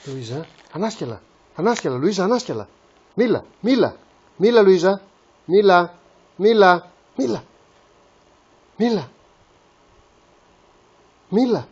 Λουίζα, ανάσκελα. Ανάσκελα, Λουίζα, ανάσκελα. Μίλα, μίλα. Μίλα, Λουίζα. Μίλα, μίλα, μίλα. Μίλα. Μίλα.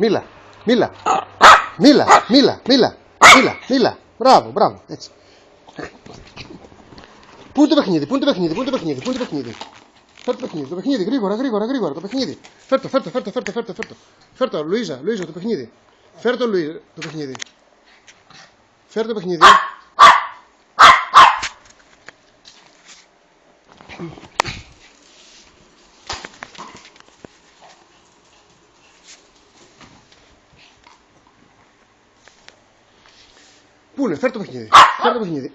Μίλα, μίλα, μίλα, μίλα, μίλα, μίλα, μίλα. Μπράβο, μπράβο, έτσι. Πού είναι το παιχνίδι, πού είναι το παιχνίδι, πού είναι το παιχνίδι, πού είναι το παιχνίδι. Φέρ' το παιχνίδι, γρήγορα, γρήγορα, γρήγορα, το παιχνίδι. Φέρ' το, Λουίζα, Λουίζα, το παιχνίδι. Φέρ' το, Λουίζα, το παιχνίδι. Φέρ' το παιχνίδι. Πού είναι, φέρ' το παιχνίδι, φέρ' το παιχνίδι.